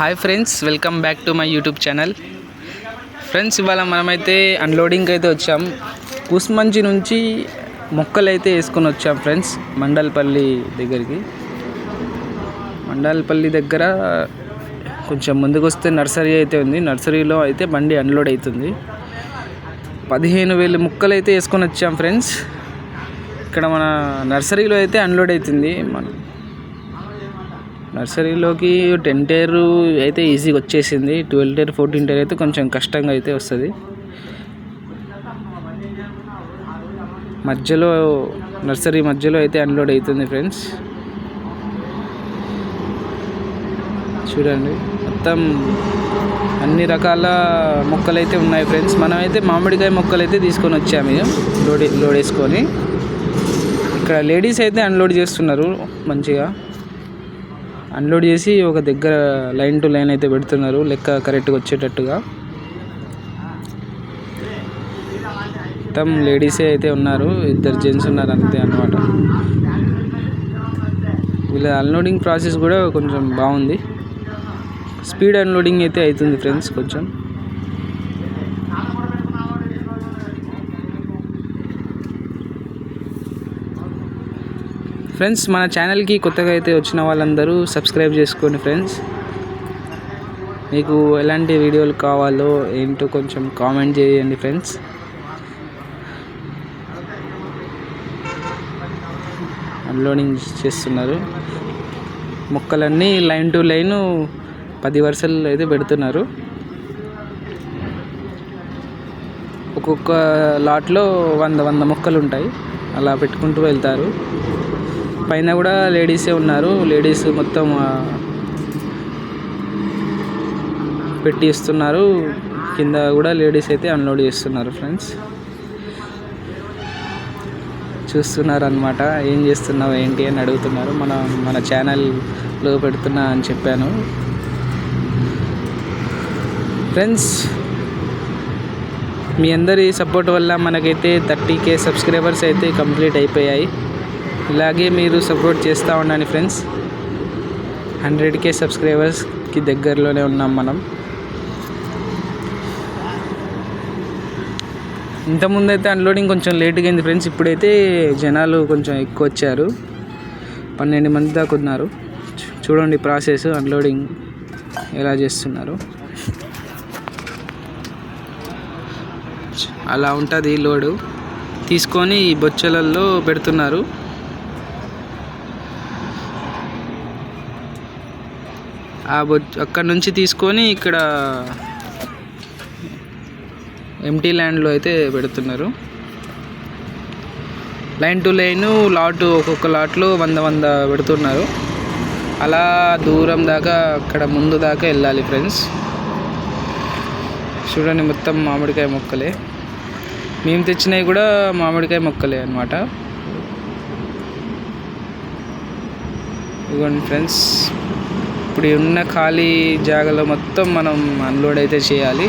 Hi friends, welcome back to my YouTube channel. Friends, ఇవాళ మనమైతే అన్లోడింగ్కి అయితే వచ్చాం. కూస్మంచి నుంచి మొక్కలు అయితే వేసుకొని వచ్చాం ఫ్రెండ్స్, మండల్పల్లి దగ్గరికి. మండల్పల్లి దగ్గర కొంచెం ముందుకు వస్తే నర్సరీ అయితే ఉంది. నర్సరీలో అయితే బండి అన్లోడ్ అవుతుంది. 15,000 మొక్కలు అయితే వేసుకొని వచ్చాం ఫ్రెండ్స్. ఇక్కడ మన నర్సరీలో అయితే అన్లోడ్ అవుతుంది. మన నర్సరీలోకి 10 టైర్ అయితే ఈజీగా వచ్చేసింది. 12 టైర్ 14 టైర్ అయితే కొంచెం కష్టంగా అయితే వస్తుంది. మధ్యలో నర్సరీ మధ్యలో అయితే అన్లోడ్ అవుతుంది ఫ్రెండ్స్. చూడండి, మొత్తం అన్ని రకాల మొక్కలు అయితే ఉన్నాయి ఫ్రెండ్స్. మనమైతే మామిడికాయ మొక్కలు అయితే తీసుకొని వచ్చాము లోడ్ వేసుకొని. ఇక్కడ లేడీస్ అయితే అన్లోడ్ చేస్తున్నారు. మంచిగా అన్లోడ్ చేసి ఒక దగ్గర లైన్ టు లైన్ అయితే పెడుతున్నారు, లెక్క కరెక్ట్గా వచ్చేటట్టుగా. మొత్తం లేడీసే అయితే ఉన్నారు, 2 జెంట్స్ ఉన్నారు అంతే అన్నమాట. వీళ్ళ అన్లోడింగ్ ప్రాసెస్ కూడా కొంచెం బాగుంది. స్పీడ్ అన్లోడింగ్ అయితే అవుతుంది ఫ్రెండ్స్. కొంచెం ఫ్రెండ్స్, మన ఛానల్కి కొత్తగా అయితే వచ్చిన వాళ్ళందరూ సబ్స్క్రైబ్ చేసుకోండి ఫ్రెండ్స్. మీకు ఎలాంటి వీడియోలు కావాలో ఏంటో కొంచెం కామెంట్ చేయండి ఫ్రెండ్స్. అన్లోడింగ్ చేస్తున్నారు. మొక్కలన్నీ లైన్ టు లైన్ 10 వరుసలు అయితే పెడుతున్నారు. ఒక్కొక్క లాట్లో 100 మొక్కలు ఉంటాయి. అలా పెట్టుకుంటూ వెళ్తారు. పైన కూడా లేడీసే ఉన్నారు. లేడీస్ మొత్తం పెట్టి ఇస్తున్నారు. కింద కూడా లేడీస్ అయితే అన్లోడ్ చేస్తున్నారు ఫ్రెండ్స్. చూస్తున్నారు అన్నమాట. ఏం చేస్తున్నావు ఏంటి అని అడుగుతున్నారు. మన ఛానల్లో పెడుతున్నా అని చెప్పాను ఫ్రెండ్స్. మీ అందరి సపోర్ట్ వల్ల మనకైతే 30K సబ్స్క్రైబర్స్ అయితే కంప్లీట్ అయిపోయాయి. ఇలాగే మీరు సపోర్ట్ చేస్తూ ఉండండి ఫ్రెండ్స్. 100K సబ్స్క్రైబర్స్కి దగ్గరలోనే ఉన్నాం మనం. ఇంతకుముందు అయితే అన్లోడింగ్ కొంచెం లేట్గా అయింది ఫ్రెండ్స్. ఇప్పుడైతే జనాలు కొంచెం ఎక్కువ వచ్చారు. 12 మంది దాకా ఉన్నారు. చూడండి ప్రాసెస్, అన్లోడింగ్ ఎలా చేస్తున్నారు. అలా ఉంటుంది. లోడు తీసుకొని ఈ బొచ్చలల్లో పెడుతున్నారు. అక్కడ నుంచి తీసుకొని ఇక్కడ ఎంటీ ల్యాండ్లో అయితే పెడుతున్నారు. లైన్ టు లైన్ లాటు, ఒక్కొక్క లాట్లో 100 పెడుతున్నారు. అలా దూరం దాకా అక్కడ ముందు దాకా వెళ్ళాలి ఫ్రెండ్స్. చూడండి, మొత్తం మామిడికాయ మొక్కలే. మేము తెచ్చినవి కూడా మామిడికాయ మొక్కలే అన్నమాట. ఇదిగోండి ఫ్రెండ్స్, ఇప్పుడు ఉన్న ఖాళీ జాగాలో మొత్తం మనం అన్లోడ్ అయితే చేయాలి.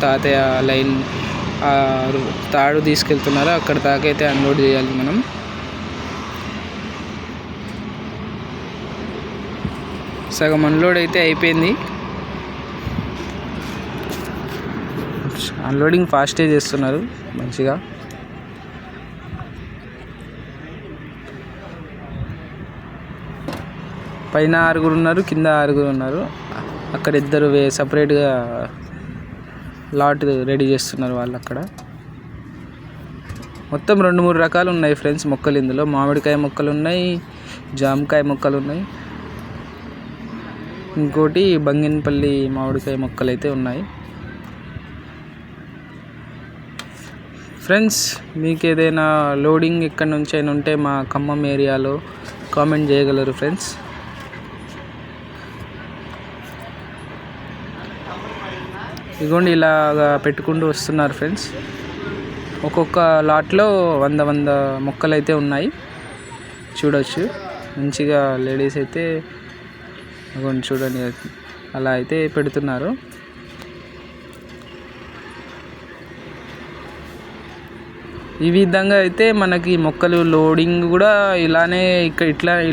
తాతయ్య లైన్ తాడు తీసుకెళ్తున్నారు, అక్కడ దాకా అయితే అన్లోడ్ చేయాలి మనం. సగం అన్లోడ్ అయితే అయిపోయింది. అన్లోడింగ్ ఫాస్టే చేస్తున్నారు మంచిగా. పైన 6 ఉన్నారు, కింద 6 ఉన్నారు. అక్కడ 2 సపరేట్గా లాట్ రెడీ చేస్తున్నారు వాళ్ళు అక్కడ. మొత్తం 2-3 రకాలు ఉన్నాయి ఫ్రెండ్స్ మొక్కలు. ఇందులో మామిడికాయ మొక్కలు ఉన్నాయి, జామకాయ మొక్కలు ఉన్నాయి, ఇంకోటి బంగినపల్లి మామిడికాయ మొక్కలు అయితే ఉన్నాయి ఫ్రెండ్స్. మీకు ఏదైనా లోడింగ్ ఎక్కడి నుంచి అయినా ఉంటే మా ఖమ్మం ఏరియాలో కామెంట్ చేయగలరు ఫ్రెండ్స్. ఇదిగోండి, ఇలాగా పెట్టుకుంటూ వస్తున్నారు ఫ్రెండ్స్. ఒక్కొక్క లాట్లో 100 మొక్కలు అయితే ఉన్నాయి. చూడొచ్చు మంచిగా లేడీస్ అయితే. ఇదిగోండి చూడండి, అలా అయితే పెడుతున్నారు. ఈ విధంగా అయితే మనకి మొక్కలు లోడింగ్ కూడా ఇలానే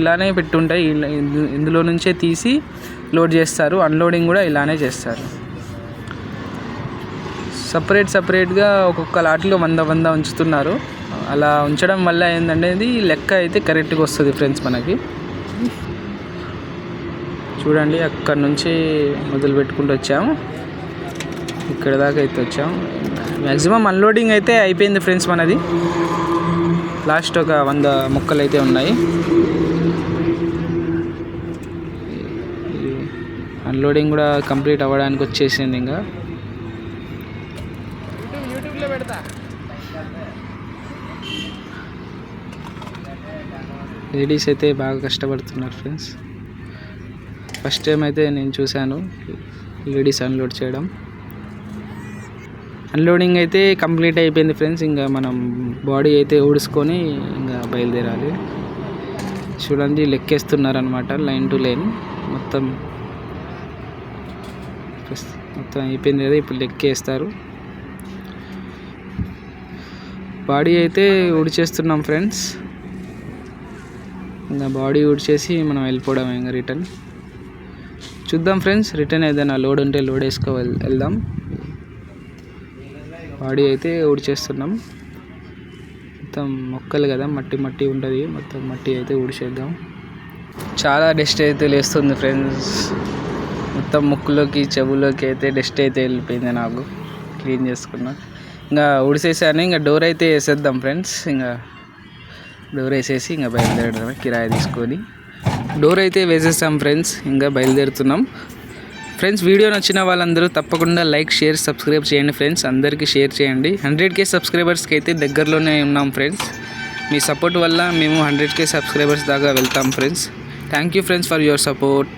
ఇలానే పెట్టుంటాయి. ఇందులో నుంచే తీసి లోడ్ చేస్తారు, అన్లోడింగ్ కూడా ఇలానే చేస్తారు. సపరేట్గా ఒక్కొక్క లాట్లో 100 ఉంచుతున్నారు. అలా ఉంచడం వల్ల ఏంటంటే లెక్క అయితే కరెక్ట్గా వస్తుంది ఫ్రెండ్స్. మనకి చూడండి, అక్కడ నుంచి మొదలు పెట్టుకుంటూ వచ్చాము, ఇక్కడ దాకా అయితే వచ్చాము. మ్యాక్సిమం అన్లోడింగ్ అయితే అయిపోయింది ఫ్రెండ్స్. మనది లాస్ట్ ఒక 100 ముక్కలు అయితే ఉన్నాయి. అన్లోడింగ్ కూడా కంప్లీట్ అవ్వడానికి వచ్చేసింది. ఇంకా యూట్యూబ్లో పెడతా. లేడీస్ అయితే బాగా కష్టపడుతున్నారు ఫ్రెండ్స్. ఫస్ట్ టైం అయితే నేను చూశాను లేడీస్ అన్లోడ్ చేయడం. అన్లోడింగ్ అయితే కంప్లీట్ అయిపోయింది ఫ్రెండ్స్. ఇంకా మనం బాడీ అయితే ఊడ్చుకొని ఇంకా బయలుదేరాలి. చూడండి, లెక్కేస్తున్నారు అనమాట, లైన్ టు లైన్ మొత్తం అయిపోయింది కదా. ఇప్పుడు లెక్కేస్తారు. బాడీ అయితే ఊడ్చేస్తున్నాం ఫ్రెండ్స్. ఇంకా బాడీ ఊడ్చేసి మనం వెళ్ళిపోవడం ఇంకా రిటర్న్. చూద్దాం ఫ్రెండ్స్, రిటర్న్ ఏదైనా లోడ్ ఉంటే లోడ్ వేసుకో వెళ్దాం. బాడీ అయితే ఊడ్చేస్తున్నాం. మొత్తం మొక్కలు కదా, మట్టి ఉంటుంది, మొత్తం మట్టి అయితే ఊడ్చేద్దాం. చాలా డస్ట్ అయితే లేస్తుంది ఫ్రెండ్స్. మొత్తం ముక్కులోకి చెవులోకి అయితే డస్ట్ అయితే వెళ్ళిపోయింది. నాకు క్లీన్ చేసుకున్నా, ఇంకా ఊడిసేసాను. ఇంకా డోర్ అయితే వేసేద్దాం ఫ్రెండ్స్. ఇంకా డోర్ వేసేసి ఇంకా బయలుదేరడమే, కిరాయి తీసుకొని డోర్ అయితే వేసేస్తాం ఫ్రెండ్స్. ఇంకా బయలుదేరుతున్నాం ఫ్రెండ్స్. వీడియో నచ్చిన వాళ్ళందరూ తప్పకుండా లైక్, షేర్, సబ్స్క్రైబ్ చేయండి ఫ్రెండ్స్. అందరికీ షేర్ చేయండి. 100K సబ్స్క్రైబర్స్కి అయితే దగ్గరలోనే ఉన్నాం ఫ్రెండ్స్. మీ సపోర్ట్ వల్ల మేము 100K సబ్స్క్రైబర్స్ దాకా వెళ్తాం friends. Thank you friends for your support.